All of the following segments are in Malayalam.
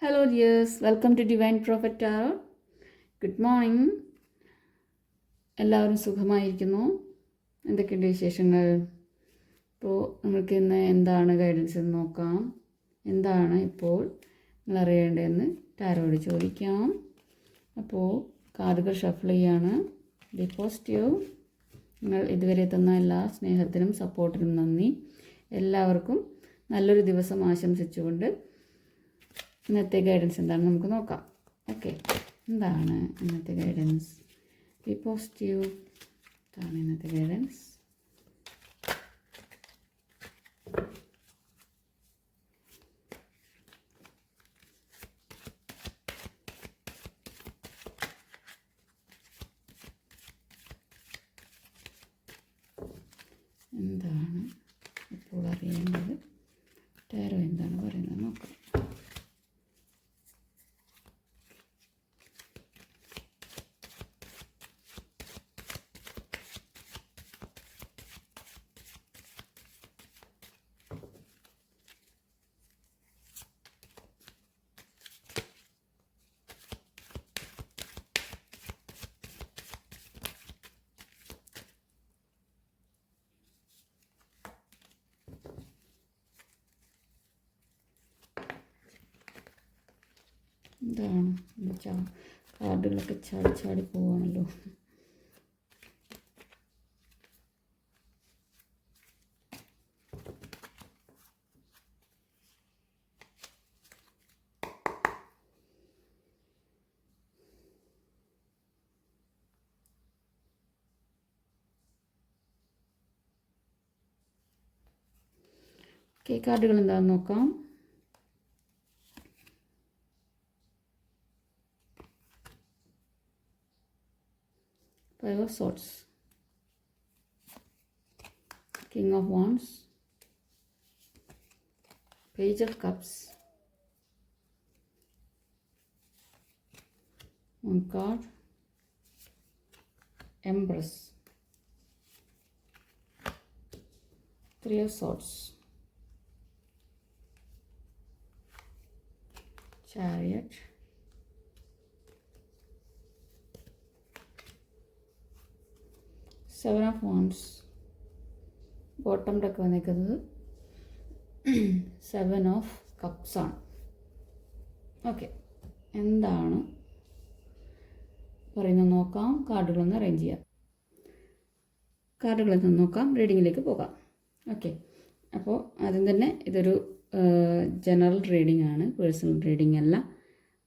Hello dears, welcome to Divine Prophet Tarot. Good morning. എല്ലാവരും സുഖമായിരിക്കുന്നു. എന്തൊക്കെയുണ്ട് വിശേഷങ്ങൾ? ഇപ്പോൾ നമുക്ക് ഇന്ന് എന്താണ് ഗൈഡൻസ് എന്ന് നോക്കാം. എന്താണ് ഇപ്പോൾ നിങ്ങൾ അറിയേണ്ടതെന്ന് ടാരോയോട് ചോദിക്കാം. അപ്പോൾ കാർഡുകൾ ഷഫിൾ ചെയ്യാണ്. B positive. നിങ്ങൾ ഇതുവരെ തന്ന എല്ലാ സ്നേഹത്തിനും സപ്പോർട്ടിനും നന്ദി. എല്ലാവർക്കും നല്ലൊരു ദിവസം ആശംസിച്ചുകൊണ്ട് ഇന്നത്തെ ഗൈഡൻസ് എന്താണെന്ന് നമുക്ക് നോക്കാം. ഓക്കെ, എന്താണ് ഇന്നത്തെ ഗൈഡൻസ്? B positive. എന്താണ് ഇന്നത്തെ ഗൈഡൻസ്? എന്താണ് ഇപ്പോൾ അറിയേണ്ടത്? ടാരോ എന്താണ് പറയുന്നത് നോക്കാം. എന്താണ് കാർഡുകളൊക്കെ ചാടി ചാടി പോവാണല്ലോ. ഓക്കെ, കാർഡുകൾ എന്താണെന്ന് നോക്കാം. Five of Swords, King of Wands, Page of Cups, one card, Empress, Three of Swords, Chariot, Seven of Wands. Bottom deck വന്നിരിക്കുന്നത് സെവൻ ഓഫ് കപ്സ് ആണ്. ഓക്കെ, എന്താണ് പറയുന്നത് നോക്കാം. കാർഡുകളൊന്ന് അറേഞ്ച് ചെയ്യാം. കാർഡുകളൊന്ന് നോക്കാം, റീഡിങ്ങിലേക്ക് പോകാം. ഓക്കെ, അപ്പോൾ ആദ്യം തന്നെ ഇതൊരു ജനറൽ റീഡിംഗ് ആണ്, പേഴ്സണൽ റീഡിംഗ് അല്ല.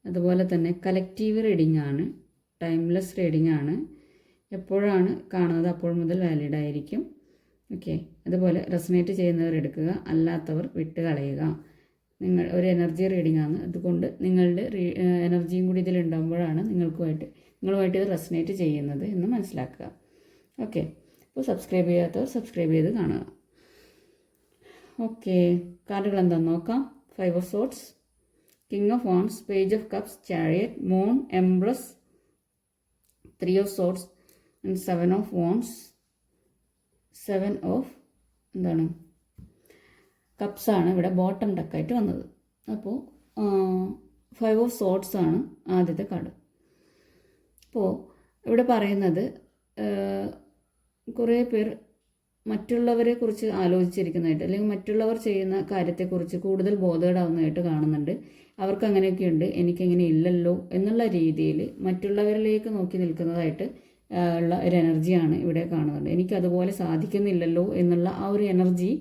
അതുപോലെ തന്നെ കളക്റ്റീവ് റീഡിംഗ് ആണ്, ടൈംലെസ് റീഡിംഗ് ആണ്. എപ്പോഴാണ് കാണുന്നത് അപ്പോൾ മുതൽ വാലിഡ് ആയിരിക്കും. ഓക്കെ, അതുപോലെ റെസനേറ്റ് ചെയ്യുന്നവർ എടുക്കുക, അല്ലാത്തവർ വിട്ട് കളയുക. നിങ്ങൾ ഒരു എനർജി റീഡിംഗ് ആണ്, അതുകൊണ്ട് നിങ്ങളുടെ എനർജിയും കൂടി ഇതിലുണ്ടാകുമ്പോഴാണ് നിങ്ങളുമായിട്ട് ഇത് റെസനേറ്റ് ചെയ്യുന്നത് എന്ന് മനസ്സിലാക്കുക. ഓക്കെ, അപ്പോൾ സബ്സ്ക്രൈബ് ചെയ്യാത്തവർ സബ്സ്ക്രൈബ് ചെയ്ത് കാണുക. ഓക്കെ, കാർഡുകൾ എന്താണെന്ന് നോക്കാം. Five of swords, king of wands, page of cups, chariot, moon, empress, three of swords and seven of wands. Seven of എന്താണ് കപ്സാണ് ഇവിടെ ബോട്ടം ഡെക്കായിട്ട് വന്നത്. അപ്പോൾ ഫൈവ് ഓഫ് സോർഡ്സ് ആണ് ആദ്യത്തെ കാർഡ്. അപ്പോൾ ഇവിടെ പറയുന്നത് കുറേ പേർ മറ്റുള്ളവരെ കുറിച്ച് ആലോചിച്ചിരിക്കുന്നതായിട്ട്, അല്ലെങ്കിൽ മറ്റുള്ളവർ ചെയ്യുന്ന കാര്യത്തെക്കുറിച്ച് കൂടുതൽ ബോധേഡാവുന്നതായിട്ട് കാണുന്നുണ്ട്. അവർക്ക് അങ്ങനെയൊക്കെയുണ്ട്, എനിക്കങ്ങനെ ഇല്ലല്ലോ എന്നുള്ള രീതിയിൽ മറ്റുള്ളവരിലേക്ക് നോക്കി നിൽക്കുന്നതായിട്ട് ഉള്ള ഒരു എനർജിയാണ് ഇവിടെ കാണുന്നുണ്ട്. എനിക്കതുപോലെ സാധിക്കുന്നില്ലല്ലോ എന്നുള്ള ആ ഒരു എനർജി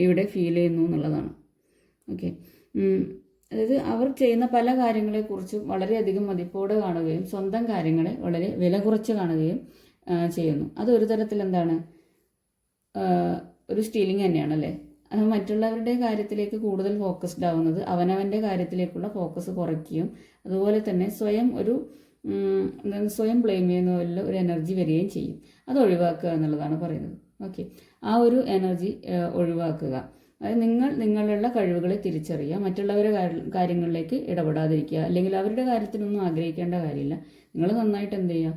ഇവിടെ ഫീൽ ചെയ്യുന്നു എന്നുള്ളതാണ്. ഓക്കെ, അതായത് അവർ ചെയ്യുന്ന പല കാര്യങ്ങളെക്കുറിച്ചും വളരെയധികം മതിപ്പോടെ കാണുകയും സ്വന്തം കാര്യങ്ങളെ വളരെ വില കുറച്ച് കാണുകയും ചെയ്യുന്നു. അതൊരു തരത്തിൽ എന്താണ്, ഒരു സ്റ്റീലിംഗ് തന്നെയാണല്ലേ. മറ്റുള്ളവരുടെ കാര്യത്തിലേക്ക് കൂടുതൽ ഫോക്കസ്ഡ് ആവുന്നത് അവനവൻ്റെ കാര്യത്തിലേക്കുള്ള ഫോക്കസ് കുറയ്ക്കുകയും അതുപോലെ തന്നെ സ്വയം ബ്ലെയിം ചെയ്യുന്നതിൽ ഒരു എനർജി വരികയും ചെയ്യും. അത് ഒഴിവാക്കുക എന്നുള്ളതാണ് പറയുന്നത്. ഓക്കെ, ആ ഒരു എനർജി ഒഴിവാക്കുക. അതായത് നിങ്ങളുള്ള കഴിവുകളെ തിരിച്ചറിയുക, മറ്റുള്ളവരുടെ കാര്യങ്ങളിലേക്ക് ഇടപെടാതിരിക്കുക, അല്ലെങ്കിൽ അവരുടെ കാര്യത്തിനൊന്നും ആഗ്രഹിക്കേണ്ട കാര്യമില്ല. നിങ്ങൾ നന്നായിട്ട് എന്ത് ചെയ്യുക,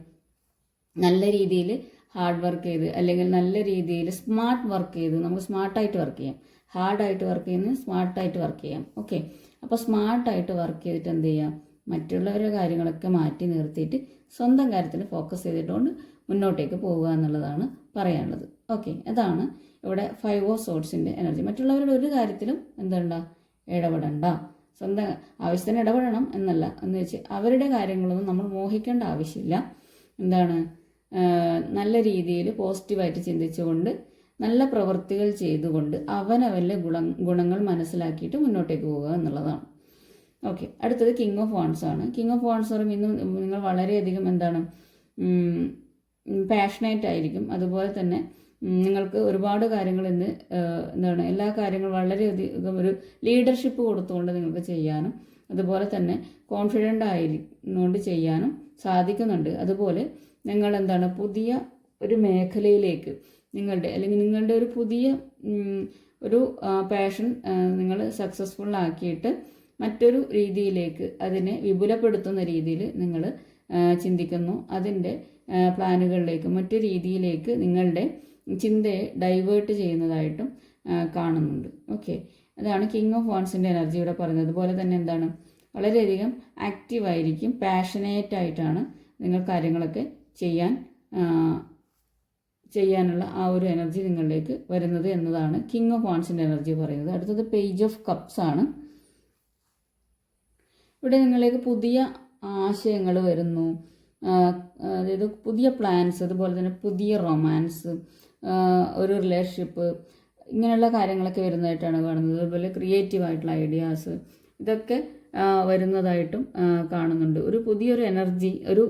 നല്ല രീതിയിൽ ഹാർഡ് വർക്ക് ചെയ്ത്, അല്ലെങ്കിൽ നല്ല രീതിയിൽ സ്മാർട്ട് വർക്ക് ചെയ്ത് നമുക്ക് സ്മാർട്ടായിട്ട് വർക്ക് ചെയ്യാം. ഹാർഡായിട്ട് വർക്ക് ചെയ്യുന്നത് സ്മാർട്ടായിട്ട് വർക്ക് ചെയ്യാം. ഓക്കെ, അപ്പോൾ സ്മാർട്ടായിട്ട് വർക്ക് ചെയ്തിട്ട് എന്ത് ചെയ്യുക, മറ്റുള്ളവരുടെ കാര്യങ്ങളൊക്കെ മാറ്റി നിർത്തിയിട്ട് സ്വന്തം കാര്യത്തിൽ ഫോക്കസ് ചെയ്തിട്ടുകൊണ്ട് മുന്നോട്ടേക്ക് പോവുക എന്നുള്ളതാണ് പറയാനുള്ളത്. ഓക്കെ, അതാണ് ഇവിടെ 5 ഓഫ് സോർട്സിൻ്റെ എനർജി. മറ്റുള്ളവരുടെ ഒരു കാര്യത്തിലും എന്തുണ്ട, ഇടപെടണ്ട. സ്വന്തം ആവശ്യത്തിന് ഇടപെടണം എന്നല്ല, എന്ന് വെച്ച് അവരുടെ കാര്യങ്ങളൊന്നും നമ്മൾ മോഹിക്കേണ്ട ആവശ്യമില്ല. എന്താണ്, നല്ല രീതിയിൽ പോസിറ്റീവായിട്ട് ചിന്തിച്ചുകൊണ്ട് നല്ല പ്രവൃത്തികൾ ചെയ്തുകൊണ്ട് അവനവൻ്റെ ഗുണങ്ങൾ മനസ്സിലാക്കിയിട്ട് മുന്നോട്ടേക്ക് പോവുക എന്നുള്ളതാണ്. ഓക്കെ, അടുത്തത് കിങ് ഓഫ് വാൺസ് ആണ്. കിങ് ഓഫ് വാൺസ് പറയുമ്പോൾ ഇന്നും നിങ്ങൾ വളരെയധികം എന്താണ്, പാഷനേറ്റ് ആയിരിക്കും. അതുപോലെ തന്നെ നിങ്ങൾക്ക് ഒരുപാട് കാര്യങ്ങൾ ഇന്ന് എന്താണ്, എല്ലാ കാര്യങ്ങളും വളരെയധികം ഒരു ലീഡർഷിപ്പ് കൊടുത്തുകൊണ്ട് നിങ്ങൾക്ക് ചെയ്യാനും അതുപോലെ തന്നെ കോൺഫിഡൻ്റ് ആയിരുന്നുകൊണ്ട് ചെയ്യാനും സാധിക്കുന്നുണ്ട്. അതുപോലെ നിങ്ങൾ എന്താണ്, പുതിയ ഒരു മേഖലയിലേക്ക് നിങ്ങളുടെ ഒരു പുതിയ ഒരു പാഷൻ നിങ്ങൾ സക്സസ്ഫുൾ ആക്കിയിട്ട് മറ്റൊരു രീതിയിലേക്ക് അതിനെ വിപുലപ്പെടുത്തുന്ന രീതിയിൽ നിങ്ങൾ ചിന്തിക്കുന്നു. അതിൻ്റെ പ്ലാനുകളിലേക്ക് മറ്റു രീതിയിലേക്ക് നിങ്ങളുടെ ചിന്തയെ ഡൈവേർട്ട് ചെയ്യുന്നതായിട്ടും കാണുന്നുണ്ട്. ഓക്കെ, അതാണ് കിങ് ഓഫ് വാൺസിൻ്റെ എനർജി ഇവിടെ പറയുന്നത്. അതുപോലെ തന്നെ എന്താണ്, വളരെയധികം ആക്റ്റീവായിരിക്കും, പാഷനേറ്റ് ആയിട്ടാണ് നിങ്ങൾ കാര്യങ്ങളൊക്കെ ചെയ്യാനുള്ള ആ ഒരു എനർജി നിങ്ങളിലേക്ക് വരുന്നത് എന്നതാണ് കിങ് ഓഫ് വാൺസിൻ്റെ എനർജി പറയുന്നത്. അടുത്തത് പേജ് ഓഫ് കപ്സ് ആണ്. ഇവിടെ നിങ്ങളിലേക്ക് പുതിയ ആശയങ്ങൾ വരുന്നു, അതായത് പുതിയ പ്ലാൻസ്, അതുപോലെ തന്നെ പുതിയ റൊമാൻസ്, ഒരു റിലേഷൻഷിപ്പ്, ഇങ്ങനെയുള്ള കാര്യങ്ങളൊക്കെ വരുന്നതായിട്ടാണ് കാണുന്നത്. അതുപോലെ ക്രിയേറ്റീവ് ആയിട്ടുള്ള ഐഡിയാസ് ഇതൊക്കെ വരുന്നതായിട്ടും കാണുന്നുണ്ട്. ഒരു പുതിയൊരു എനർജി, ഒരു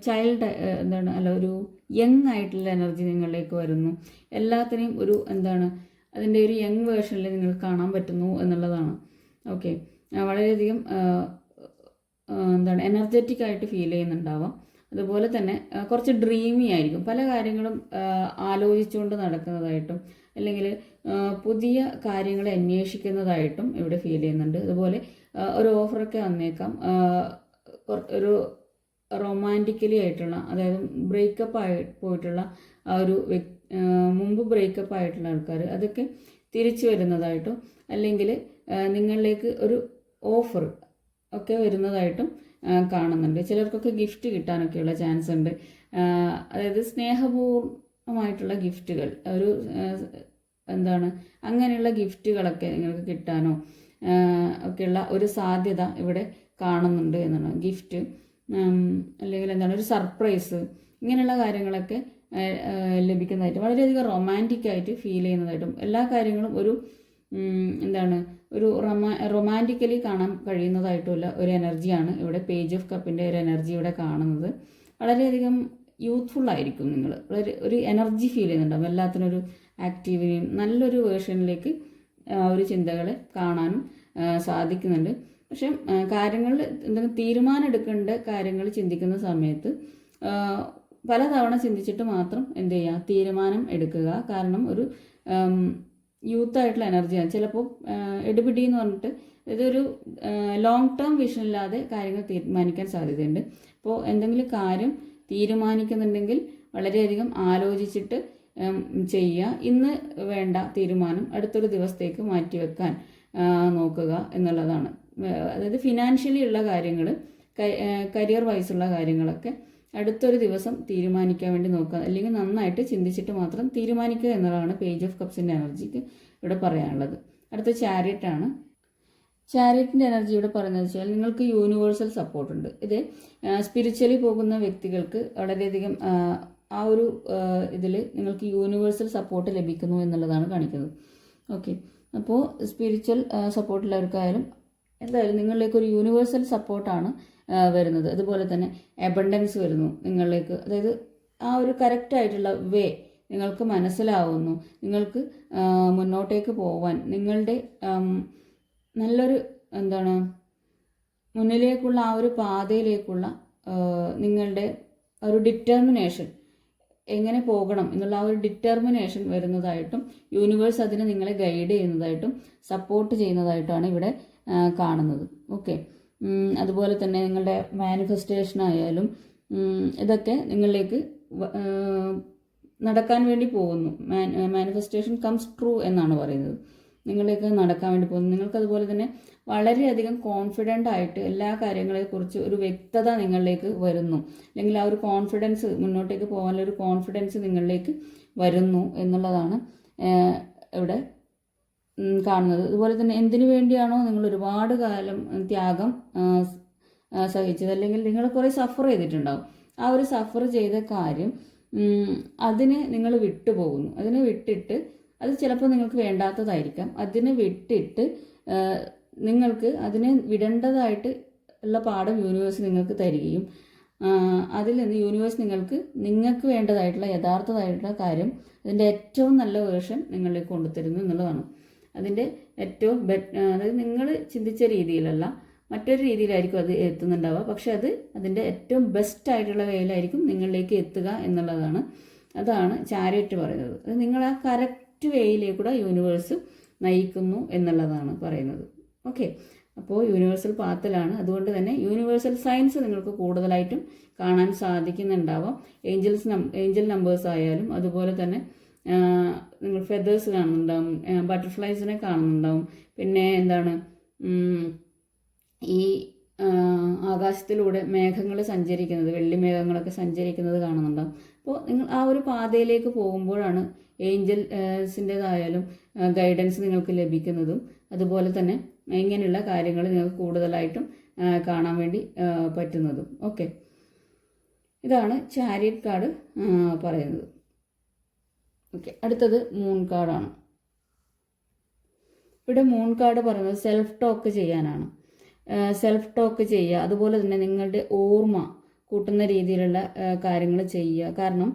ചൈൽഡ് എന്താണ് അല്ല ഒരു യങ് ആയിട്ടുള്ള എനർജി നിങ്ങളിലേക്ക് വരുന്നു. എല്ലാത്തിനെയും ഒരു എന്താണ്, അതിൻ്റെ ഒരു യങ് വേർഷനിൽ നിങ്ങൾക്ക് കാണാൻ പറ്റുന്നു എന്നുള്ളതാണ്. ഓക്കെ, വളരെയധികം എന്താണ് എനർജറ്റിക് ആയിട്ട് ഫീൽ ചെയ്യുന്നുണ്ടാവാം. അതുപോലെ തന്നെ കുറച്ച് ഡ്രീമി ആയിരിക്കും, പല കാര്യങ്ങളും ആലോചിച്ചുകൊണ്ട് നടക്കുന്നതായിട്ടും അല്ലെങ്കിൽ പുതിയ കാര്യങ്ങളെ അന്വേഷിക്കുന്നതായിട്ടും ഇവിടെ ഫീൽ ചെയ്യുന്നുണ്ട്. അതുപോലെ ഒരു ഓഫറൊക്കെ വന്നേക്കാം, ഒരു റൊമാൻറ്റിക്കലി ആയിട്ടുള്ള, അതായത് ബ്രേക്കപ്പ് പോയിട്ടുള്ള ആ ഒരു മുമ്പ് ബ്രേക്കപ്പ് ആയിട്ടുള്ള ആൾക്കാർ അതൊക്കെ തിരിച്ചു വരുന്നതായിട്ടും അല്ലെങ്കിൽ നിങ്ങളിലേക്ക് ഒരു ഓഫർ ഒക്കെ വരുന്നതായിട്ടും കാണുന്നുണ്ട്. ചിലർക്കൊക്കെ ഗിഫ്റ്റ് കിട്ടാനൊക്കെയുള്ള ചാൻസ് ഉണ്ട്. അതായത് സ്നേഹപൂർണ്ണമായിട്ടുള്ള ഗിഫ്റ്റുകൾ, ഒരു എന്താണ് അങ്ങനെയുള്ള ഗിഫ്റ്റുകളൊക്കെ നിങ്ങൾക്ക് കിട്ടാനോ ഒക്കെയുള്ള ഒരു സാധ്യത ഇവിടെ കാണുന്നുണ്ട് എന്നാണ്. ഗിഫ്റ്റ് അല്ലെങ്കിൽ എന്താണ് ഒരു സർപ്രൈസ്, ഇങ്ങനെയുള്ള കാര്യങ്ങളൊക്കെ ലഭിക്കുന്നതായിട്ടും വളരെയധികം റൊമാൻറ്റിക് ആയിട്ട് ഫീൽ ചെയ്യുന്നതായിട്ടും എല്ലാ കാര്യങ്ങളും ഒരു എന്താണ് ഒരു റൊമാൻറ്റിക്കലി കാണാൻ കഴിയുന്നതായിട്ടുള്ള ഒരു എനർജിയാണ് ഇവിടെ പേജ് ഓഫ് കപ്പിൻ്റെ ഒരു എനർജി ഇവിടെ കാണുന്നത്. വളരെയധികം യൂത്ത്ഫുൾ ആയിരിക്കും നിങ്ങൾ, ഒരു എനർജി ഫീൽ ചെയ്യുന്നുണ്ടാവും, എല്ലാത്തിനും ഒരു ആക്റ്റീവിനെയും നല്ലൊരു വേർഷനിലേക്ക് ഒരു ചിന്തകളെ കാണാനും സാധിക്കുന്നുണ്ട്. പക്ഷെ കാര്യങ്ങളിൽ എന്തെങ്കിലും തീരുമാനം എടുക്കേണ്ട കാര്യങ്ങൾ ചിന്തിക്കുന്ന സമയത്ത് പലതവണ ചിന്തിച്ചിട്ട് മാത്രം എന്ത് ചെയ്യുക, തീരുമാനം എടുക്കുക. കാരണം ഒരു യൂത്തായിട്ടുള്ള എനർജിയാണ്. ചിലപ്പോൾ എടുപിടി എന്ന് പറഞ്ഞിട്ട് ഇതൊരു ലോങ് ടേം വിഷൻ ഇല്ലാതെ കാര്യങ്ങൾ തീരുമാനിക്കാൻ സാധ്യതയുണ്ട്. അപ്പോൾ എന്തെങ്കിലും കാര്യം തീരുമാനിക്കുന്നുണ്ടെങ്കിൽ വളരെയധികം ആലോചിച്ചിട്ട് ചെയ്യുക. ഇന്ന് വേണ്ട തീരുമാനം അടുത്തൊരു ദിവസത്തേക്ക് മാറ്റിവെക്കാൻ നോക്കുക എന്നുള്ളതാണ്. അതായത് ഫിനാൻഷ്യലി ഉള്ള കാര്യങ്ങൾ, കരിയർ വൈസുള്ള കാര്യങ്ങളൊക്കെ അടുത്തൊരു ദിവസം തീരുമാനിക്കാൻ വേണ്ടി നോക്കുക, അല്ലെങ്കിൽ നന്നായിട്ട് ചിന്തിച്ചിട്ട് മാത്രം തീരുമാനിക്കുക എന്നുള്ളതാണ് പേജ് ഓഫ് കപ്സിൻ്റെ എനർജിക്ക് ഇവിടെ പറയാനുള്ളത്. അടുത്ത ചാരിയറ്റാണ്. ചാരിയറ്റിൻ്റെ എനർജി ഇവിടെ പറയുന്നത് വെച്ചാൽ നിങ്ങൾക്ക് യൂണിവേഴ്സൽ സപ്പോർട്ടുണ്ട്. ഇത് സ്പിരിച്വലി പോകുന്ന വ്യക്തികൾക്ക് വളരെയധികം ആ ഒരു ഇതിൽ നിങ്ങൾക്ക് യൂണിവേഴ്സൽ സപ്പോർട്ട് ലഭിക്കുന്നു എന്നുള്ളതാണ് കാണിക്കുന്നത്. ഓക്കെ, അപ്പോൾ സ്പിരിച്വൽ സപ്പോർട്ടുള്ളവർക്കായാലും എന്തായാലും നിങ്ങളിലേക്ക് ഒരു യൂണിവേഴ്സൽ സപ്പോർട്ടാണ് വരുന്നത്. അതുപോലെ തന്നെ അബണ്ടൻസ് വരുന്നു നിങ്ങളിലേക്ക്, അതായത് ആ ഒരു കറക്റ്റായിട്ടുള്ള വേ നിങ്ങൾക്ക് മനസ്സിലാവുന്നു. നിങ്ങൾക്ക് മുന്നോട്ടേക്ക് പോവാൻ നിങ്ങളുടെ നല്ലൊരു എന്താണ് മുന്നിലേക്കുള്ള ആ ഒരു പാതയിലേക്കുള്ള നിങ്ങളുടെ ഒരു ഡിറ്റർമിനേഷൻ, എങ്ങനെ പോകണം എന്നുള്ള ആ ഒരു ഡിറ്റർമിനേഷൻ വരുന്നതായിട്ടും യൂണിവേഴ്സ് അതിനെ നിങ്ങളെ ഗൈഡ് ചെയ്യുന്നതായിട്ടും സപ്പോർട്ട് ചെയ്യുന്നതായിട്ടാണ് ഇവിടെ കാണുന്നത്. ഓക്കെ, അതുപോലെ തന്നെ നിങ്ങളുടെ മാനിഫെസ്റ്റേഷൻ ആയാലും ഇതൊക്കെ നിങ്ങളിലേക്ക് നടക്കാൻ വേണ്ടി പോകുന്നു. മാനിഫെസ്റ്റേഷൻ കംസ് ട്രൂ എന്നാണ് പറയുന്നത്. നിങ്ങളിലേക്ക് നടക്കാൻ വേണ്ടി പോകുന്നു. നിങ്ങൾക്ക് അതുപോലെ തന്നെ വളരെയധികം കോൺഫിഡൻ്റ് ആയിട്ട് എല്ലാ കാര്യങ്ങളെക്കുറിച്ച് ഒരു വ്യക്തത നിങ്ങളിലേക്ക് വരുന്നു, അല്ലെങ്കിൽ ആ ഒരു കോൺഫിഡൻസ്, മുന്നോട്ടേക്ക് പോകാനുള്ള ഒരു കോൺഫിഡൻസ് നിങ്ങളിലേക്ക് വരുന്നു എന്നുള്ളതാണ് ഇവിടെ കാണുന്നത്. അതുപോലെ തന്നെ എന്തിനു വേണ്ടിയാണോ നിങ്ങൾ ഒരുപാട് കാലം ത്യാഗം സഹിച്ചത്, അല്ലെങ്കിൽ നിങ്ങൾ കുറേ സഫർ ചെയ്തിട്ടുണ്ടാവും, ആ ഒരു സഫർ ചെയ്ത കാര്യം അതിന് നിങ്ങൾ വിട്ടുപോകുന്നു. അതിനെ വിട്ടിട്ട്, അത് ചിലപ്പോൾ നിങ്ങൾക്ക് വേണ്ടാത്തതായിരിക്കാം, അതിനെ വിട്ടിട്ട് നിങ്ങൾക്ക് അതിനെ വിടേണ്ടതായിട്ട് ഉള്ള പാഠം യൂണിവേഴ്സ് നിങ്ങൾക്ക് തരികയും അതിൽ നിന്ന് യൂണിവേഴ്സ് നിങ്ങൾക്ക് വേണ്ടതായിട്ടുള്ള യഥാർത്ഥമായിട്ടുള്ള കാര്യം, അതിൻ്റെ ഏറ്റവും നല്ല വേർഷൻ നിങ്ങളിലേക്ക് കൊണ്ടുതരുന്നു എന്നുള്ളതാണ്. അതിൻ്റെ ഏറ്റവും അതായത് നിങ്ങൾ ചിന്തിച്ച രീതിയിലല്ല, മറ്റൊരു രീതിയിലായിരിക്കും അത് എത്തുന്നുണ്ടാവുക, പക്ഷെ അത് അതിൻ്റെ ഏറ്റവും ബെസ്റ്റ് ആയിട്ടുള്ള വേയിലായിരിക്കും നിങ്ങളിലേക്ക് എത്തുക എന്നുള്ളതാണ്. അതാണ് ചാരിയറ്റ് പറയുന്നത്. അത് നിങ്ങൾ ആ കറക്റ്റ് വേയിലേക്കൂടെ യൂണിവേഴ്സ് നയിക്കുന്നു എന്നുള്ളതാണ് പറയുന്നത്. ഓക്കെ, അപ്പോൾ യൂണിവേഴ്സൽ പാത്തിലാണ്. അതുകൊണ്ട് തന്നെ യൂണിവേഴ്സൽ സയൻസ് നിങ്ങൾക്ക് കൂടുതലായിട്ടും കാണാൻ സാധിക്കുന്നുണ്ടാവാം. ഏഞ്ചൽ നമ്പേഴ്സ് ആയാലും, അതുപോലെ തന്നെ നിങ്ങൾ ഫെദേഴ്സ് കാണുന്നുണ്ടാവും, ബട്ടർഫ്ലൈസിനെ കാണുന്നുണ്ടാവും, പിന്നെ എന്താണ് ഈ ആകാശത്തിലൂടെ മേഘങ്ങൾ സഞ്ചരിക്കുന്നത്, വെള്ളി മേഘങ്ങളൊക്കെ സഞ്ചരിക്കുന്നത് കാണുന്നുണ്ടാവും. അപ്പോൾ നിങ്ങൾ ആ ഒരു പാതയിലേക്ക് പോകുമ്പോഴാണ് ഏഞ്ചൽസിൻ്റെതായാലും ഗൈഡൻസ് നിങ്ങൾക്ക് ലഭിക്കുന്നതും, അതുപോലെ തന്നെ ഇങ്ങനെയുള്ള കാര്യങ്ങൾ നിങ്ങൾക്ക് കൂടുതലായിട്ടും കാണാൻ വേണ്ടി പറ്റുന്നതും. ഓക്കെ, ഇതാണ് ചാരിയറ്റ് കാർഡ് പറയുന്നത്. ഓക്കെ, അടുത്തത് മൂൺ കാർഡാണ്. ഇവിടെ മൂൺ കാർഡ് പറയുന്നത് സെൽഫ് ടോക്ക് ചെയ്യാനാണ്. സെൽഫ് ടോക്ക് ചെയ്യുക, അതുപോലെ തന്നെ നിങ്ങളുടെ ഓർമ്മ കൂട്ടുന്ന രീതിയിലുള്ള കാര്യങ്ങൾ ചെയ്യുക. കാരണം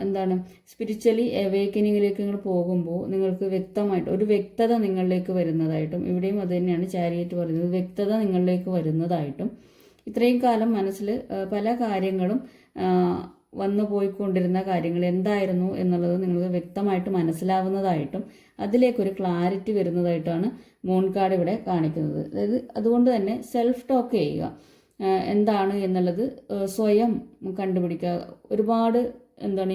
എന്താണ്, സ്പിരിച്വലി അവേക്കനിങ്ങിലേക്ക് നിങ്ങൾ പോകുമ്പോൾ നിങ്ങൾക്ക് വ്യക്തമായിട്ട് ഒരു വ്യക്തത നിങ്ങളിലേക്ക് വരുന്നതായിട്ടും, ഇവിടെയും അത് തന്നെയാണ് ചാരിയറ്റ് പറയുന്നത്, വ്യക്തത നിങ്ങളിലേക്ക് വരുന്നതായിട്ടും, ഇത്രയും കാലം മനസ്സിൽ പല കാര്യങ്ങളും വന്നു പോയിക്കൊണ്ടിരുന്ന കാര്യങ്ങൾ എന്തായിരുന്നു എന്നുള്ളത് നിങ്ങൾക്ക് വ്യക്തമായിട്ട് മനസ്സിലാവുന്നതായിട്ടും, അതിലേക്കൊരു ക്ലാരിറ്റി വരുന്നതായിട്ടാണ് മൂൺ കാർഡ് ഇവിടെ കാണിക്കുന്നത്. അതായത് അതുകൊണ്ട് തന്നെ സെൽഫ് ടോക്ക് ചെയ്യുക, എന്താണ് എന്നുള്ളത് സ്വയം കണ്ടുപിടിക്കുക. ഒരുപാട്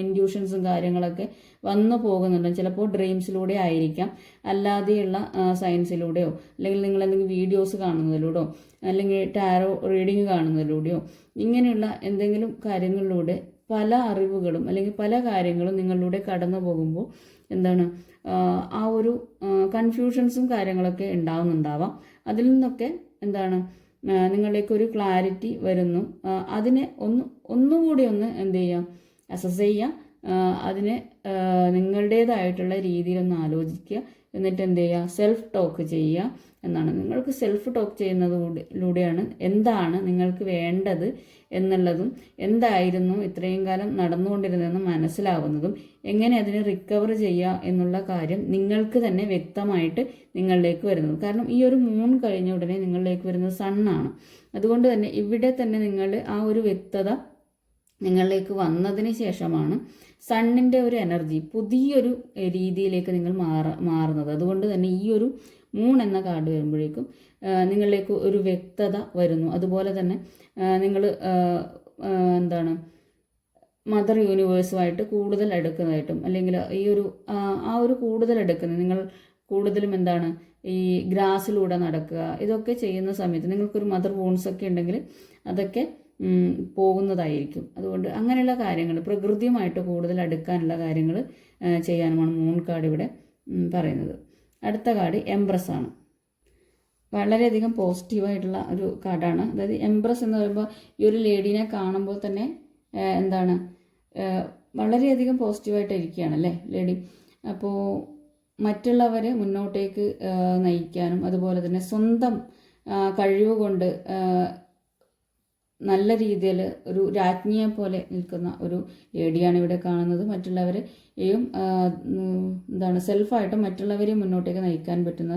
ഇൻഡ്യൂഷൻസും കാര്യങ്ങളൊക്കെ വന്നു പോകുന്നുണ്ട്. ചിലപ്പോൾ ഡ്രീംസിലൂടെ ആയിരിക്കാം, അല്ലാതെയുള്ള സയൻസിലൂടെയോ, അല്ലെങ്കിൽ നിങ്ങൾ എന്തെങ്കിലും വീഡിയോസ് കാണുന്നതിലൂടെയോ, അല്ലെങ്കിൽ ടാരോ റീഡിങ് കാണുന്നതിലൂടെയോ, ഇങ്ങനെയുള്ള എന്തെങ്കിലും കാര്യങ്ങളിലൂടെ പല അറിവുകളും അല്ലെങ്കിൽ പല കാര്യങ്ങളും നിങ്ങളിലൂടെ കടന്നു പോകുമ്പോൾ ആ ഒരു കൺഫ്യൂഷൻസും കാര്യങ്ങളൊക്കെ ഉണ്ടാവുന്നുണ്ടാവാം. അതിൽ നിന്നൊക്കെ നിങ്ങളിലേക്കൊരു ക്ലാരിറ്റി വരുന്നു. അതിനെ ഒന്നുകൂടി ഒന്ന് അസസ് ചെയ്യുക, അതിനെ നിങ്ങളുടേതായിട്ടുള്ള രീതിയിലൊന്ന് ആലോചിക്കുക, എന്നിട്ട് സെൽഫ് ടോക്ക് ചെയ്യുക എന്നാണ്. നിങ്ങൾക്ക് സെൽഫ് ടോക്ക് ചെയ്യുന്നതിലൂടെയാണ് എന്താണ് നിങ്ങൾക്ക് വേണ്ടത് എന്നുള്ളതും, എന്തായിരുന്നു ഇത്രയും കാലം നടന്നുകൊണ്ടിരുന്നതെന്ന് മനസ്സിലാവുന്നതും, എങ്ങനെ അതിനെ റിക്കവർ ചെയ്യുക എന്നുള്ള കാര്യം നിങ്ങൾക്ക് തന്നെ വ്യക്തമായിട്ട് നിങ്ങളിലേക്ക് വരുന്നത്. കാരണം ഈ ഒരു മൂൺ കഴിഞ്ഞ ഉടനെ നിങ്ങളിലേക്ക് വരുന്നത് സണ്ണാണ്. അതുകൊണ്ട് തന്നെ ഇവിടെ തന്നെ നിങ്ങൾ ആ ഒരു വ്യക്തത നിങ്ങളിലേക്ക് വന്നതിന് ശേഷമാണ് സണ്ണിൻ്റെ ഒരു എനർജി പുതിയൊരു രീതിയിലേക്ക് നിങ്ങൾ മാറുന്നത്. അതുകൊണ്ട് തന്നെ ഈ ഒരു മൂൺ എന്ന കാർഡ് വരുമ്പോഴേക്കും നിങ്ങളിലേക്ക് ഒരു വ്യക്തത വരുന്നു. അതുപോലെ തന്നെ നിങ്ങൾ മദർ യൂണിവേഴ്സുമായിട്ട് കൂടുതൽ അടുക്കുന്നതായിട്ടും, അല്ലെങ്കിൽ ഈ ഒരു ആ ഒരു കൂടുതൽ അടുക്കുന്നത്, നിങ്ങൾ കൂടുതലും ഈ ഗ്രാസിലൂടെ നടക്കുക, ഇതൊക്കെ ചെയ്യുന്ന സമയത്ത് നിങ്ങൾക്കൊരു മദർ വോൺസ് ഒക്കെ ഉണ്ടെങ്കിൽ അതൊക്കെ പോകുന്നതായിരിക്കും. അതുകൊണ്ട് അങ്ങനെയുള്ള കാര്യങ്ങൾ, പ്രകൃതിയുമായിട്ട് കൂടുതൽ അടുക്കാനുള്ള കാര്യങ്ങൾ ചെയ്യാനുമാണ് മൂൺ കാർഡ് ഇവിടെ പറയുന്നത്. അടുത്ത കാർഡ് എംപ്രസ് ആണ്. വളരെയധികം പോസിറ്റീവായിട്ടുള്ള ഒരു കാർഡാണ്. അതായത് എംപ്രസ് എന്ന് പറയുമ്പോൾ ഈ ഒരു ലേഡീനെ കാണുമ്പോൾ തന്നെ വളരെയധികം പോസിറ്റീവായിട്ട് ഇരിക്കുകയാണ് അല്ലേ ലേഡി. അപ്പോൾ മറ്റുള്ളവരെ മുന്നോട്ടേക്ക് നയിക്കാനും, അതുപോലെ തന്നെ സ്വന്തം കഴിവ് കൊണ്ട് നല്ല രീതിയിൽ ഒരു രാജ്ഞിയെ പോലെ നിൽക്കുന്ന ഒരു ലേഡിയാണ് ഇവിടെ കാണുന്നത്. മറ്റുള്ളവരെയും സെൽഫായിട്ട് മറ്റുള്ളവരെയും മുന്നോട്ടേക്ക് നയിക്കാൻ പറ്റുന്ന,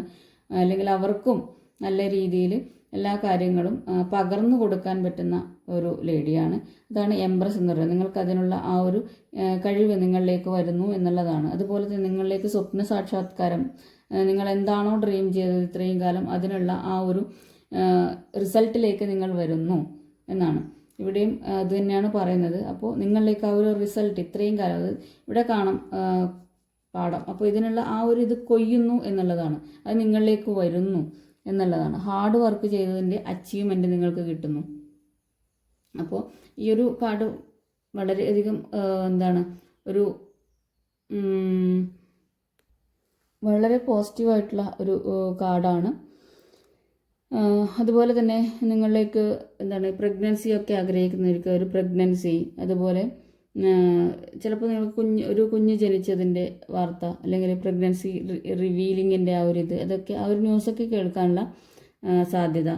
അല്ലെങ്കിൽ അവർക്കും നല്ല രീതിയിൽ എല്ലാ കാര്യങ്ങളും പകർന്നു കൊടുക്കാൻ പറ്റുന്ന ഒരു ലേഡിയാണ്. അതാണ് എംപ്രസ് എന്ന് പറയുന്നത്. നിങ്ങൾക്ക് അതിനുള്ള ആ ഒരു കഴിവ് നിങ്ങളിലേക്ക് വരുന്നു എന്നുള്ളതാണ്. അതുപോലെ തന്നെ നിങ്ങളിലേക്ക് സ്വപ്ന സാക്ഷാത്കാരം, നിങ്ങൾ എന്താണോ ഡ്രീം ചെയ്തത് ഇത്രയും കാലം, അതിനുള്ള ആ ഒരു റിസൾട്ടിലേക്ക് നിങ്ങൾ വരുന്നു എന്നാണ്. ഇവിടെയും അത് തന്നെയാണ് പറയുന്നത്. അപ്പോൾ നിങ്ങളിലേക്ക് ആ ഒരു റിസൾട്ട് ഇത്രയും കാലം, അത് ഇവിടെ കാണാം പാഠം. അപ്പോൾ ഇതിനുള്ള ആ ഒരു ഇത് കൊയ്യുന്നു എന്നുള്ളതാണ്. അത് നിങ്ങളിലേക്ക് വരുന്നു. എന്നുള്ളതാണ്. ഹാർഡ് വർക്ക് ചെയ്തതിൻ്റെ അച്ചീവ്മെൻറ്റ് നിങ്ങൾക്ക് കിട്ടുന്നു. അപ്പോൾ ഈ ഒരു കാർഡ് വളരെയധികം എന്താണ് ഒരു വളരെ പോസിറ്റീവായിട്ടുള്ള ഒരു കാർഡാണ്. അതുപോലെ തന്നെ നിങ്ങളിലേക്ക് എന്താണ് പ്രഗ്നൻസി ഒക്കെ ആഗ്രഹിക്കുന്നവർക്ക് ഒരു പ്രഗ്നൻസി, അതുപോലെ ചിലപ്പോൾ നിങ്ങൾക്ക് ഒരു കുഞ്ഞ് ജനിച്ചതിൻ്റെ വാർത്ത അല്ലെങ്കിൽ പ്രഗ്നൻസി റിവീലിങ്ങിൻ്റെ ആ ഒരു അതൊക്കെ ആ ഒരു ന്യൂസൊക്കെ കേൾക്കാനുള്ള സാധ്യത,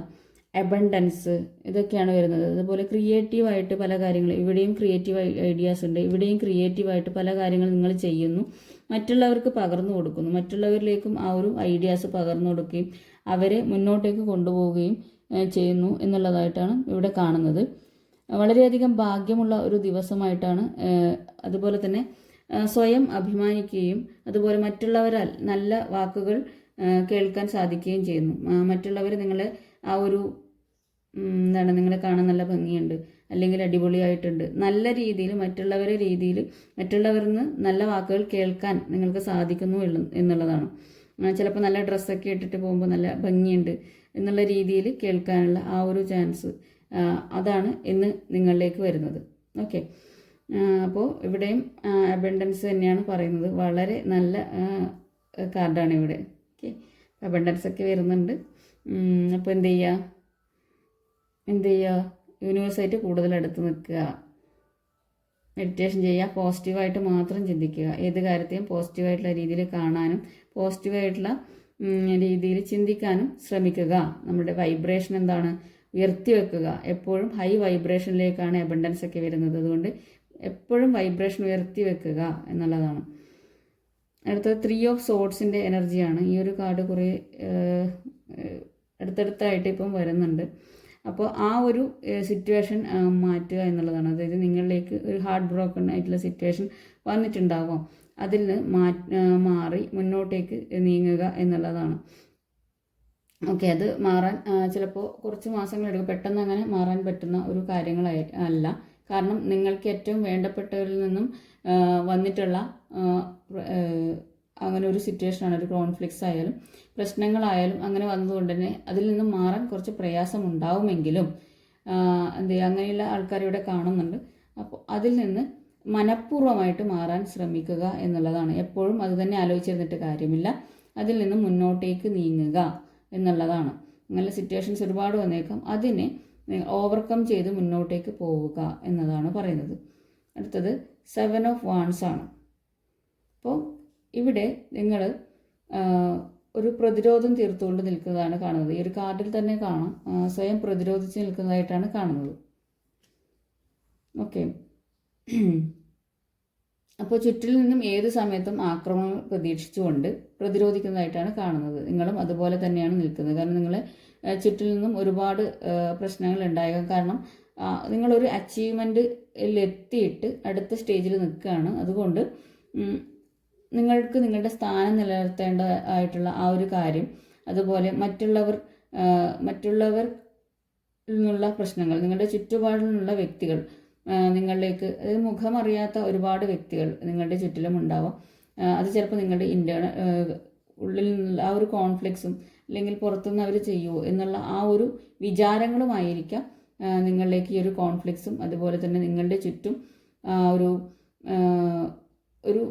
അബണ്ടൻസ് ഇതൊക്കെയാണ് വരുന്നത്. അതുപോലെ ക്രിയേറ്റീവായിട്ട് പല കാര്യങ്ങളും, ഇവിടെയും ക്രിയേറ്റീവ് ഐഡിയാസ് ഉണ്ട്, ഇവിടെയും ക്രിയേറ്റീവായിട്ട് പല കാര്യങ്ങൾ നിങ്ങൾ ചെയ്യുന്നു, മറ്റുള്ളവർക്ക് പകർന്നു കൊടുക്കുന്നു, മറ്റുള്ളവരിലേക്കും ആ ഒരു ഐഡിയാസ് പകർന്നു കൊടുക്കുകയും അവരെ മുന്നോട്ടേക്ക് കൊണ്ടുപോവുകയും ചെയ്യുന്നു എന്നുള്ളതായിട്ടാണ് ഇവിടെ കാണുന്നത്. വളരെയധികം ഭാഗ്യമുള്ള ഒരു ദിവസമായിട്ടാണ്. അതുപോലെ തന്നെ സ്വയം അഭിമാനിക്കുകയും അതുപോലെ മറ്റുള്ളവരാൽ നല്ല വാക്കുകൾ കേൾക്കാൻ സാധിക്കുകയും ചെയ്യുന്നു. മറ്റുള്ളവർ നിങ്ങളെ ആ ഒരു എന്താണ് നിങ്ങളെ കാണാൻ നല്ല ഭംഗിയുണ്ട് അല്ലെങ്കിൽ അടിപൊളിയായിട്ടുണ്ട്, നല്ല രീതിയിൽ മറ്റുള്ളവരിൽ നിന്ന് നല്ല വാക്കുകൾ കേൾക്കാൻ നിങ്ങൾക്ക് സാധിക്കുന്നു എന്നുള്ളതാണ്. ചിലപ്പോൾ നല്ല ഡ്രസ്സൊക്കെ ഇട്ടിട്ട് പോകുമ്പോൾ നല്ല ഭംഗിയുണ്ട് എന്നുള്ള രീതിയിൽ കേൾക്കാനുള്ള ആ ഒരു ചാൻസ് അതാണ് ഇന്ന് നിങ്ങളിലേക്ക് വരുന്നത്. ഓക്കെ, അപ്പോൾ ഇവിടെയും അബണ്ടൻസ് തന്നെയാണ് പറയുന്നത്. വളരെ നല്ല കാർഡാണ് ഇവിടെ. ഓക്കെ, അബണ്ടൻസ് ഒക്കെ വരുന്നുണ്ട്. അപ്പോൾ എന്ത് ചെയ്യുക, യൂണിവേഴ്സായിട്ട് കൂടുതൽ അടുത്ത് നിൽക്കുക, മെഡിറ്റേഷൻ ചെയ്യുക, പോസിറ്റീവായിട്ട് മാത്രം ചിന്തിക്കുക, ഏത് കാര്യത്തെയും പോസിറ്റീവായിട്ടുള്ള രീതിയിൽ കാണാനും പോസിറ്റീവായിട്ടുള്ള രീതിയിൽ ചിന്തിക്കാനും ശ്രമിക്കുക. നമ്മുടെ വൈബ്രേഷൻ എന്താണ്, ഉയർത്തി വെക്കുക. എപ്പോഴും ഹൈ വൈബ്രേഷനിലേക്കാണ് അബണ്ടൻസ് ഒക്കെ വരുന്നത്. അതുകൊണ്ട് എപ്പോഴും വൈബ്രേഷൻ ഉയർത്തി വെക്കുക എന്നുള്ളതാണ്. അടുത്തത് 3 ഓഫ് സോർഡ്സിൻ്റെ എനർജിയാണ്. ഈ ഒരു കാർഡ് കുറേ അടുത്തടുത്തായിട്ട് ഇപ്പം വരുന്നുണ്ട്. അപ്പോൾ ആ ഒരു സിറ്റുവേഷൻ മാറ്റുക എന്നുള്ളതാണ്. അതായത് നിങ്ങളിലേക്ക് ഒരു ഹാർട്ട് ബ്രോക്കൺ ആയിട്ടുള്ള സിറ്റുവേഷൻ വന്നിട്ടുണ്ടാവാം, അതിൽ നിന്ന് മാറി മുന്നോട്ടേക്ക് നീങ്ങുക എന്നുള്ളതാണ്. ഓക്കെ, അത് മാറാൻ ചിലപ്പോൾ കുറച്ച് മാസങ്ങളെടുക്കും. പെട്ടെന്ന് അങ്ങനെ മാറാൻ പറ്റുന്ന ഒരു കാര്യങ്ങളല്ല. കാരണം നിങ്ങൾക്ക് ഏറ്റവും വേണ്ടപ്പെട്ടവരിൽ നിന്നും വന്നിട്ടുള്ള അങ്ങനെ ഒരു സിറ്റുവേഷനാണ്. ഒരു കോൺഫ്ലിക്ട്സ് ആയാലും പ്രശ്നങ്ങളായാലും അങ്ങനെ വന്നതുകൊണ്ട് തന്നെ അതിൽ നിന്നും മാറാൻ കുറച്ച് പ്രയാസം ഉണ്ടാവുമെങ്കിലും അങ്ങനെയുള്ള ആൾക്കാർ ഇവിടെ കാണുന്നുണ്ട്. അപ്പോൾ അതിൽ നിന്ന് മനഃപൂർവ്വമായിട്ട് മാറാൻ ശ്രമിക്കുക എന്നുള്ളതാണ്. എപ്പോഴും അത് തന്നെ ആലോചിച്ചിരുന്നിട്ട് കാര്യമില്ല, അതിൽ നിന്ന് മുന്നോട്ടേക്ക് നീങ്ങുക എന്നുള്ളതാണ്. അങ്ങനെ സിറ്റുവേഷൻസ് ഒരുപാട് വന്നേക്കാം, അതിനെ ഓവർകം ചെയ്ത് മുന്നോട്ടേക്ക് പോവുക എന്നതാണ് പറയുന്നത്. അടുത്തത് 7 ഓഫ് വാൺസ് ആണ്. അപ്പോൾ ഇവിടെ നിങ്ങൾ ഒരു പ്രതിരോധം തീർത്തുകൊണ്ട് നിൽക്കുന്നതാണ് കാണുന്നത്. ഈ ഒരു കാർഡിൽ തന്നെ കാണാം, സ്വയം പ്രതിരോധിച്ച് നിൽക്കുന്നതായിട്ടാണ് കാണുന്നത്. ഓക്കെ, അപ്പോൾ ചുറ്റിൽ നിന്നും ഏത് സമയത്തും ആക്രമണം പ്രതീക്ഷിച്ചുകൊണ്ട് പ്രതിരോധിക്കുന്നതായിട്ടാണ് കാണുന്നത്. നിങ്ങളും അതുപോലെ തന്നെയാണ് നിൽക്കുന്നത്. കാരണം നിങ്ങളെ ചുറ്റിൽ നിന്നും ഒരുപാട് പ്രശ്നങ്ങൾ ഉണ്ടായേക്കാം. കാരണം നിങ്ങളൊരു അച്ചീവ്മെൻറ്റിൽ എത്തിയിട്ട് അടുത്ത സ്റ്റേജിൽ നിൽക്കുകയാണ്. അതുകൊണ്ട് നിങ്ങൾക്ക് നിങ്ങളുടെ സ്ഥാനം നിലനിർത്തേണ്ടതായിട്ടുള്ള ആ ഒരു കാര്യം, അതുപോലെ മറ്റുള്ളവർ നിന്നുള്ള പ്രശ്നങ്ങൾ, നിങ്ങളുടെ ചുറ്റുപാടിൽ നിന്നുള്ള വ്യക്തികൾ നിങ്ങളിലേക്ക്, അതായത് മുഖമറിയാത്ത ഒരുപാട് വ്യക്തികൾ നിങ്ങളുടെ ചുറ്റിലും ഉണ്ടാവാം. അത് ചിലപ്പോൾ നിങ്ങളുടെ ഉള്ളിൽ നിന്നുള്ള ആ ഒരു കോൺഫ്ലിക്ട്സും അല്ലെങ്കിൽ പുറത്തുനിന്ന് അവർ ചെയ്യുമോ എന്നുള്ള ആ ഒരു വിചാരങ്ങളുമായിരിക്കാം നിങ്ങളിലേക്ക് ഈ ഒരു കോൺഫ്ലിക്ട്സും അതുപോലെ തന്നെ നിങ്ങളുടെ ചുറ്റും ഒരു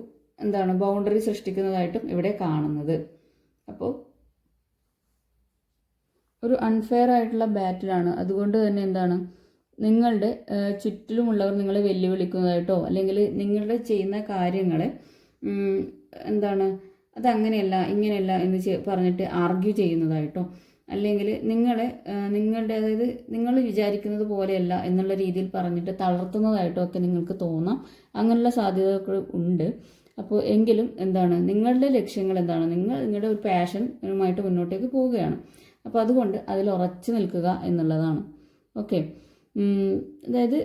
എന്താണ് ബൗണ്ടറി സൃഷ്ടിക്കുന്നതായിട്ടും ഇവിടെ കാണുന്നത്. അപ്പോൾ ഒരു അൺഫെയർ ആയിട്ടുള്ള ബാറ്റിലാണ്. അതുകൊണ്ട് തന്നെ എന്താണ് നിങ്ങളുടെ ചുറ്റിലുമുള്ളവർ നിങ്ങളെ വെല്ലുവിളിക്കുന്നതായിട്ടോ അല്ലെങ്കിൽ നിങ്ങളുടെ ചെയ്യുന്ന കാര്യങ്ങളെ അതങ്ങനെയല്ല ഇങ്ങനെയല്ല എന്ന് പറഞ്ഞിട്ട് ആർഗ്യൂ ചെയ്യുന്നതായിട്ടോ അല്ലെങ്കിൽ നിങ്ങളുടെ അതായത് നിങ്ങൾ വിചാരിക്കുന്നത് പോലെയല്ല എന്നുള്ള രീതിയിൽ പറഞ്ഞിട്ട് തളർത്തുന്നതായിട്ടോ ഒക്കെ നിങ്ങൾക്ക് തോന്നാം. അങ്ങനെയുള്ള സാധ്യതകൾ ഉണ്ട്. അപ്പോൾ എങ്കിലും നിങ്ങളുടെ ലക്ഷ്യങ്ങൾ നിങ്ങളുടെ ഒരു പാഷനുമായിട്ട് മുന്നോട്ടേക്ക് പോവുകയാണ്. അപ്പോൾ അതുകൊണ്ട് അതിൽ ഉറച്ചു നിൽക്കുക എന്നുള്ളതാണ്. ഓക്കെ, അതായത്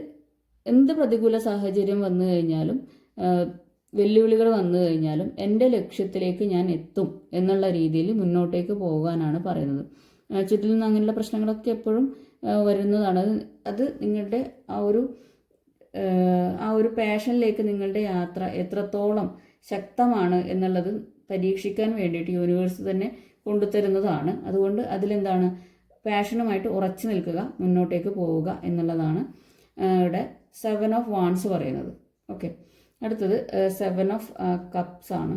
എന്ത് പ്രതികൂല സാഹചര്യം വന്നു കഴിഞ്ഞാലും വെല്ലുവിളികൾ വന്നു കഴിഞ്ഞാലും എൻ്റെ ലക്ഷ്യത്തിലേക്ക് ഞാൻ എത്തും എന്നുള്ള രീതിയിൽ മുന്നോട്ടേക്ക് പോകാനാണ് പറയുന്നത്. ചുറ്റിൽ നിന്ന് അങ്ങനെയുള്ള പ്രശ്നങ്ങളൊക്കെ എപ്പോഴും വരുന്നതാണ്. അത് നിങ്ങളുടെ ആ ഒരു പാഷനിലേക്ക് നിങ്ങളുടെ യാത്ര എത്രത്തോളം ശക്തമാണ് എന്നുള്ളത് പരീക്ഷിക്കാൻ വേണ്ടിയിട്ട് യൂണിവേഴ്സ് തന്നെ കൊണ്ടുതരുന്നതാണ്. അതുകൊണ്ട് അതിലെന്താണ്, പാഷനുമായിട്ട് ഉറച്ചു നിൽക്കുക, മുന്നോട്ടേക്ക് പോവുക എന്നുള്ളതാണ് ഇവിടെ 7 ഓഫ് വാൺസ് പറയുന്നത്. ഓക്കെ, അടുത്തത് 7 ഓഫ് കപ്സ് ആണ്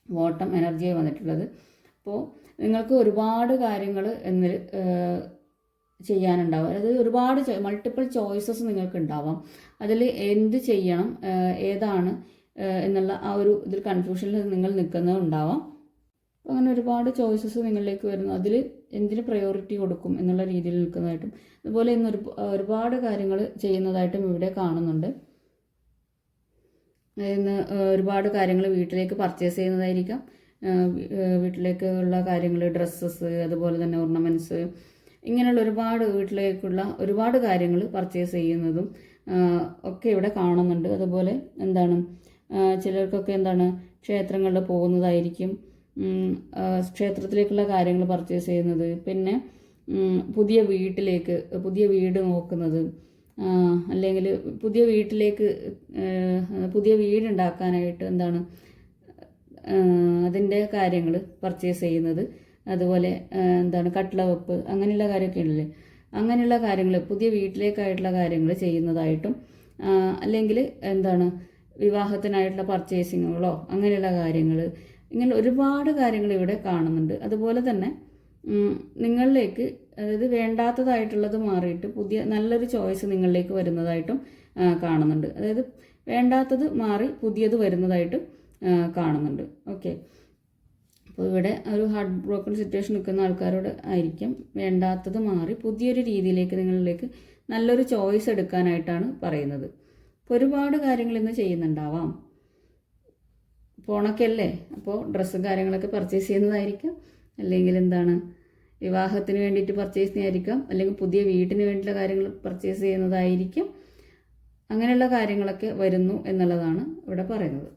ബോട്ടം എനർജിയായി വന്നിട്ടുള്ളത്. അപ്പോൾ നിങ്ങൾക്ക് ഒരുപാട് കാര്യങ്ങൾ എന്നിൽ ചെയ്യാനുണ്ടാവും. അതായത് ഒരുപാട് മൾട്ടിപ്പിൾ ചോയ്സസ് നിങ്ങൾക്ക് ഉണ്ടാവാം. അതിൽ എന്ത് ചെയ്യണം, ഏതാണ് എന്നുള്ള ആ ഒരു ഇതിൽ കൺഫ്യൂഷനിൽ നിങ്ങൾ നിൽക്കുന്നുണ്ടാവാം. അങ്ങനെ ഒരുപാട് ചോയ്സസ് നിങ്ങളിലേക്ക് വരുന്നു. അതിൽ എന്തിന് പ്രയോറിറ്റി കൊടുക്കും എന്നുള്ള രീതിയിൽ നിൽക്കുന്നതായിട്ടും, അതുപോലെ ഇന്ന് ഒരുപാട് കാര്യങ്ങൾ ചെയ്യുന്നതായിട്ടും ഇവിടെ കാണുന്നുണ്ട്. ഇന്ന് ഒരുപാട് കാര്യങ്ങൾ വീട്ടിലേക്ക് പർച്ചേസ് ചെയ്യുന്നതായിരിക്കാം. വീട്ടിലേക്കുള്ള കാര്യങ്ങൾ, ഡ്രസ്സസ്, അതുപോലെ തന്നെ ഓർണമെൻറ്റ്സ്, ഇങ്ങനെയുള്ള ഒരുപാട് വീട്ടിലേക്കുള്ള ഒരുപാട് കാര്യങ്ങൾ പർച്ചേസ് ചെയ്യുന്നതും ഒക്കെ ഇവിടെ കാണുന്നുണ്ട്. അതുപോലെ എന്താണ്, ചിലർക്കൊക്കെ എന്താണ് ക്ഷേത്രങ്ങളിൽ പോകുന്നതായിരിക്കും, ക്ഷേത്രത്തിലേക്കുള്ള കാര്യങ്ങൾ പർച്ചേസ് ചെയ്യുന്നത്, പിന്നെ പുതിയ വീട് നോക്കുന്നത്, അല്ലെങ്കിൽ പുതിയ വീടുണ്ടാക്കാനായിട്ട് എന്താണ് അതിൻ്റെ കാര്യങ്ങൾ പർച്ചേസ് ചെയ്യുന്നത്, അതുപോലെ എന്താണ് കട്ടിള വെപ്പ്, അങ്ങനെയുള്ള കാര്യമൊക്കെ ഉണ്ടല്ലേ, അങ്ങനെയുള്ള കാര്യങ്ങൾ പുതിയ വീട്ടിലേക്കായിട്ടുള്ള കാര്യങ്ങൾ ചെയ്യുന്നതായിട്ടും, അല്ലെങ്കിൽ എന്താണ് വിവാഹത്തിനായിട്ടുള്ള പർച്ചേസിങ്ങുകളോ അങ്ങനെയുള്ള കാര്യങ്ങൾ, ഇങ്ങനെ ഒരുപാട് കാര്യങ്ങൾ ഇവിടെ കാണുന്നുണ്ട്. അതുപോലെ തന്നെ നിങ്ങളിലേക്ക്, അതായത് വേണ്ടാത്തതായിട്ടുള്ളത് മാറിയിട്ട് പുതിയ നല്ലൊരു ചോയ്സ് നിങ്ങളിലേക്ക് വരുന്നതായിട്ടും കാണുന്നുണ്ട്. അതായത് വേണ്ടാത്തത് മാറി പുതിയത് വരുന്നതായിട്ടും കാണുന്നുണ്ട്. ഓക്കെ, അപ്പോൾ ഇവിടെ ഒരു ഹാർട്ട് ബ്രോക്കൺ സിറ്റുവേഷൻ നിൽക്കുന്ന ആൾക്കാരോട് ആയിരിക്കും വേണ്ടാത്തത് മാറി പുതിയൊരു രീതിയിലേക്ക് നിങ്ങളിലേക്ക് നല്ലൊരു ചോയ്സ് എടുക്കാനായിട്ടാണ് പറയുന്നത്. ഇപ്പോൾ ഒരുപാട് കാര്യങ്ങൾ ഇന്ന് ചെയ്യുന്നുണ്ടാവാം. പോണൊക്കെയല്ലേ, അപ്പോൾ ഡ്രസ്സും കാര്യങ്ങളൊക്കെ പർച്ചേസ് ചെയ്യുന്നതായിരിക്കും, അല്ലെങ്കിൽ എന്താണ് വിവാഹത്തിന് വേണ്ടിയിട്ട് പർച്ചേസ് ചെയ്യുന്നതായിരിക്കാം, അല്ലെങ്കിൽ പുതിയ വീട്ടിന് വേണ്ടിയിട്ടുള്ള കാര്യങ്ങൾ പർച്ചേസ് ചെയ്യുന്നതായിരിക്കും. അങ്ങനെയുള്ള കാര്യങ്ങളൊക്കെ വരുന്നു എന്നുള്ളതാണ് ഇവിടെ പറയുന്നത്.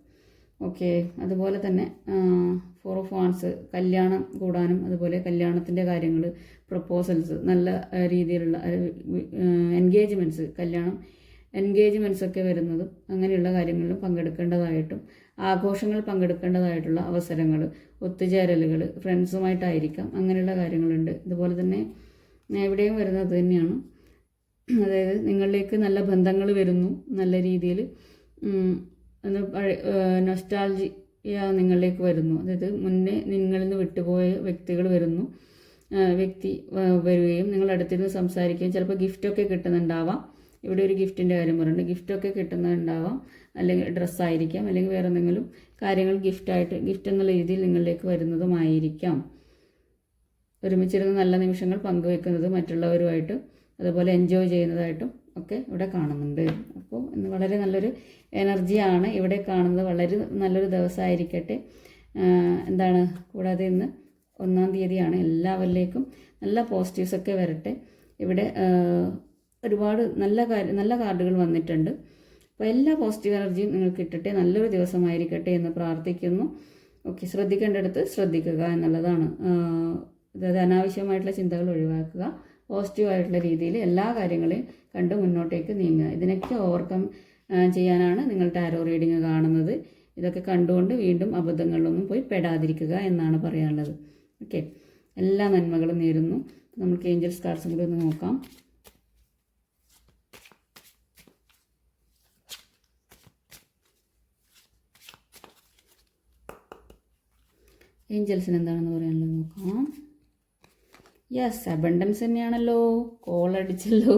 ഓക്കെ, അതുപോലെ തന്നെ 4 ഓഫ് വാൺസ് കല്യാണം കൂടാനും, അതുപോലെ കല്യാണത്തിൻ്റെ കാര്യങ്ങൾ, പ്രപ്പോസൽസ്, നല്ല രീതിയിലുള്ള എൻഗേജ്മെൻറ്റ്സ് ഒക്കെ വരുന്നതും അങ്ങനെയുള്ള കാര്യങ്ങളിലും പങ്കെടുക്കേണ്ടതായിട്ടും, ആഘോഷങ്ങൾ പങ്കെടുക്കേണ്ടതായിട്ടുള്ള അവസരങ്ങൾ, ഒത്തുചേരലുകൾ ഫ്രണ്ട്സുമായിട്ടായിരിക്കാം, അങ്ങനെയുള്ള കാര്യങ്ങളുണ്ട്. ഇതുപോലെ തന്നെ എവിടെയും വരുന്നത് അത് തന്നെയാണ്. അതായത് നിങ്ങളിലേക്ക് നല്ല ബന്ധങ്ങൾ വരുന്നു, നല്ല രീതിയിൽ നൊസ്റ്റാൾജിയ നിങ്ങളിലേക്ക് വരുന്നു. അതായത് മുന്നേ നിങ്ങളിൽ നിന്ന് വിട്ടുപോയ വ്യക്തികൾ വരികയും നിങ്ങളടുത്തിരുന്ന് സംസാരിക്കുകയും, ചിലപ്പോൾ ഗിഫ്റ്റൊക്കെ കിട്ടുന്നുണ്ടാവാം. ഇവിടെ ഒരു ഗിഫ്റ്റിൻ്റെ കാര്യം പറയുന്നുണ്ട്, ഗിഫ്റ്റൊക്കെ കിട്ടുന്നുണ്ടാവാം, അല്ലെങ്കിൽ ഡ്രസ്സായിരിക്കാം, അല്ലെങ്കിൽ വേറെ എന്തെങ്കിലും കാര്യങ്ങൾ ഗിഫ്റ്റ് എന്നുള്ള രീതിയിൽ നിങ്ങളിലേക്ക് വരുന്നതുമായിരിക്കാം. ഒരുമിച്ചിരുന്ന് നല്ല നിമിഷങ്ങൾ പങ്കുവെക്കുന്നത് മറ്റുള്ളവരുമായിട്ട്, അതുപോലെ എൻജോയ് ചെയ്യുന്നതായിട്ടും ഒക്കെ ഇവിടെ കാണുന്നുണ്ട്. അപ്പോൾ ഇന്ന് വളരെ നല്ലൊരു എനർജിയാണ് ഇവിടെ കാണുന്നത്. വളരെ നല്ലൊരു ദിവസമായിരിക്കട്ടെ. കൂടാതെ ഇന്ന് 1-ാം തീയതിയാണ്. എല്ലാവരിലേക്കും നല്ല പോസിറ്റീവ്സൊക്കെ വരട്ടെ. ഇവിടെ ഒരുപാട് നല്ല കാർഡുകൾ വന്നിട്ടുണ്ട്. അപ്പോൾ എല്ലാ പോസിറ്റീവ് എനർജിയും നിങ്ങൾക്ക് കിട്ടട്ടെ, നല്ലൊരു ദിവസമായിരിക്കട്ടെ എന്ന് പ്രാർത്ഥിക്കുന്നു. ഓക്കെ, ശ്രദ്ധിക്കേണ്ടടുത്ത് ശ്രദ്ധിക്കുക എന്നുള്ളതാണ്. അതായത് അനാവശ്യമായിട്ടുള്ള ചിന്തകൾ ഒഴിവാക്കുക, പോസിറ്റീവായിട്ടുള്ള രീതിയിൽ എല്ലാ കാര്യങ്ങളെയും കണ്ട് മുന്നോട്ടേക്ക് നീങ്ങുക. ഇതിനൊക്കെ ഓവർകം ചെയ്യാനാണ് നിങ്ങൾ ടാരോ റീഡിങ് കാണുന്നത്. ഇതൊക്കെ കണ്ടുകൊണ്ട് വീണ്ടും അബദ്ധങ്ങളിലൊന്നും പോയി പെടാതിരിക്കുക എന്നാണ് പറയാനുള്ളത്. ഓക്കെ, എല്ലാ നന്മകളും നേരുന്നു. നമുക്ക് ഏഞ്ചൽസ് കാർഡ്സും കൂടി ഒന്ന് നോക്കാം. ഏഞ്ചൽസിന് എന്താണെന്ന് പറയാനുള്ളത് നോക്കാം. യെസ്, അബണ്ടൻസ് തന്നെയാണല്ലോ, കോൾ അടിച്ചല്ലോ,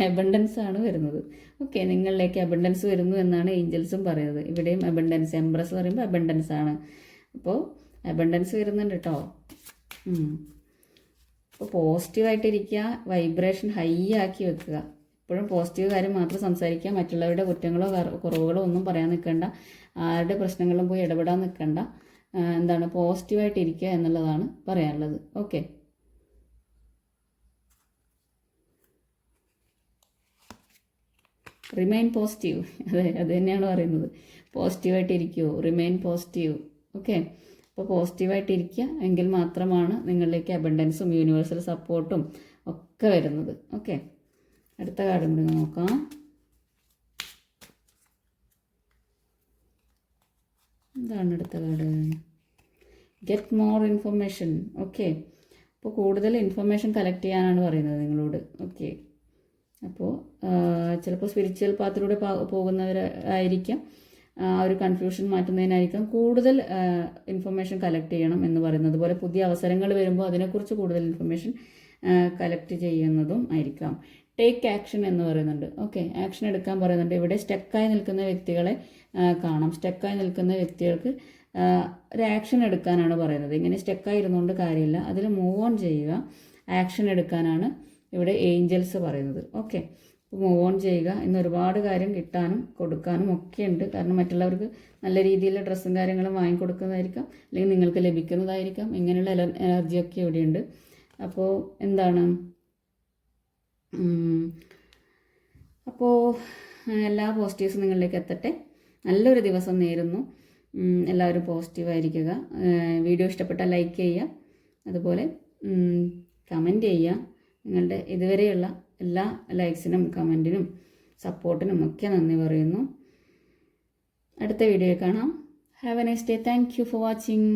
അബണ്ടൻസ് ആണ് വരുന്നത്. ഓക്കെ, നിങ്ങളിലേക്ക് അബണ്ടൻസ് വരുന്നു എന്നാണ് ഏഞ്ചൽസും പറയുന്നത്. ഇവിടെയും അബണ്ടൻസ്, എംപ്രസ് പറയുമ്പോൾ അബണ്ടൻസ് ആണ്. അപ്പോൾ അബണ്ടൻസ് വരുന്നുണ്ട് കേട്ടോ. അപ്പോൾ പോസിറ്റീവായിട്ടിരിക്കുക, വൈബ്രേഷൻ ഹൈ ആക്കി വെക്കുക. എപ്പോഴും പോസിറ്റീവ് കാര്യം മാത്രം സംസാരിക്കുക, മറ്റുള്ളവരുടെ കുറ്റങ്ങളോ കുറവുകളോ ഒന്നും പറയാൻ നിൽക്കണ്ട, ആരുടെ പ്രശ്നങ്ങളിലും പോയി ഇടപെടാൻ നിൽക്കണ്ട. പോസിറ്റീവായിട്ടിരിക്കുക എന്നുള്ളതാണ് പറയാനുള്ളത്. ഓക്കെ, റിമൈൻ പോസിറ്റീവ്, അത് തന്നെയാണ് പറയുന്നത്. പോസിറ്റീവായിട്ടിരിക്കുമോ, റിമൈൻ പോസിറ്റീവ്. ഓക്കെ, അപ്പോൾ പോസിറ്റീവായിട്ടിരിക്കുക, എങ്കിൽ മാത്രമാണ് നിങ്ങളിലേക്ക് അബണ്ടൻസും യൂണിവേഴ്സൽ സപ്പോർട്ടും ഒക്കെ വരുന്നത്. ഓക്കെ, അടുത്ത കാർഡും കൂടി നോക്കാം. എന്താണ് അടുത്ത card? Get more information. Okay, അപ്പോൾ കൂടുതൽ ഇൻഫർമേഷൻ കളക്ട് ചെയ്യാനാണ് പറയുന്നത് നിങ്ങളോട്. ഓക്കെ, അപ്പോൾ ചിലപ്പോൾ സ്പിരിച്വൽ പാത്തിലൂടെ പോകുന്നവരായിരിക്കാം, ആ ഒരു കൺഫ്യൂഷൻ മാറ്റുന്നതിനായിരിക്കാം കൂടുതൽ ഇൻഫർമേഷൻ കളക്ട് ചെയ്യണം എന്ന് പറയുന്നത്. അതുപോലെ പുതിയ അവസരങ്ങൾ വരുമ്പോൾ അതിനെക്കുറിച്ച് കൂടുതൽ ഇൻഫർമേഷൻ കളക്ട് ചെയ്യുന്നതും ആയിരിക്കാം. ടേക്ക് ആക്ഷൻ എന്ന് പറയുന്നുണ്ട്. ഓക്കെ, ആക്ഷൻ എടുക്കാൻ പറയുന്നുണ്ട്. ഇവിടെ സ്റ്റക്കായി നിൽക്കുന്ന വ്യക്തികളെ കാണാം. സ്റ്റക്കായി നിൽക്കുന്ന വ്യക്തികൾക്ക് ഒരു ആക്ഷൻ എടുക്കാനാണ് പറയുന്നത്. ഇങ്ങനെ സ്റ്റക്കായി ഇരുന്നുകൊണ്ട് കാര്യമില്ല, അതിൽ മൂവ് ഓൺ ചെയ്യുക, ആക്ഷൻ എടുക്കാനാണ് ഇവിടെ ഏഞ്ചൽസ് പറയുന്നത്. ഓക്കെ, മൂവ് ഓൺ ചെയ്യുക. ഇന്ന് ഒരുപാട് കാര്യം കിട്ടാനും കൊടുക്കാനും ഒക്കെ ഉണ്ട്. കാരണം മറ്റുള്ളവർക്ക് നല്ല രീതിയിലുള്ള ഡ്രസ്സും കാര്യങ്ങളും വാങ്ങിക്കൊടുക്കുന്നതായിരിക്കാം, അല്ലെങ്കിൽ നിങ്ങൾക്ക് ലഭിക്കുന്നതായിരിക്കാം. ഇങ്ങനെയുള്ള എനർജിയൊക്കെ ഇവിടെയുണ്ട്. അപ്പോൾ എന്താണ്, അപ്പോൾ എല്ലാ പോസിറ്റീവ്സും നിങ്ങളിലേക്ക് എത്തട്ടെ. നല്ലൊരു ദിവസം നേരുന്നു. എല്ലാവരും പോസിറ്റീവായിരിക്കുക. വീഡിയോ ഇഷ്ടപ്പെട്ടാൽ ലൈക്ക് ചെയ്യുക, അതുപോലെ കമൻറ്റ് ചെയ്യുക. നിങ്ങളുടെ ഇതുവരെയുള്ള എല്ലാ ലൈക്സിനും കമൻറ്റിനും സപ്പോർട്ടിനും ഒക്കെ നന്ദി പറയുന്നു. അടുത്ത വീഡിയോയിൽ കാണാം. Have A nice day. Thank you for watching.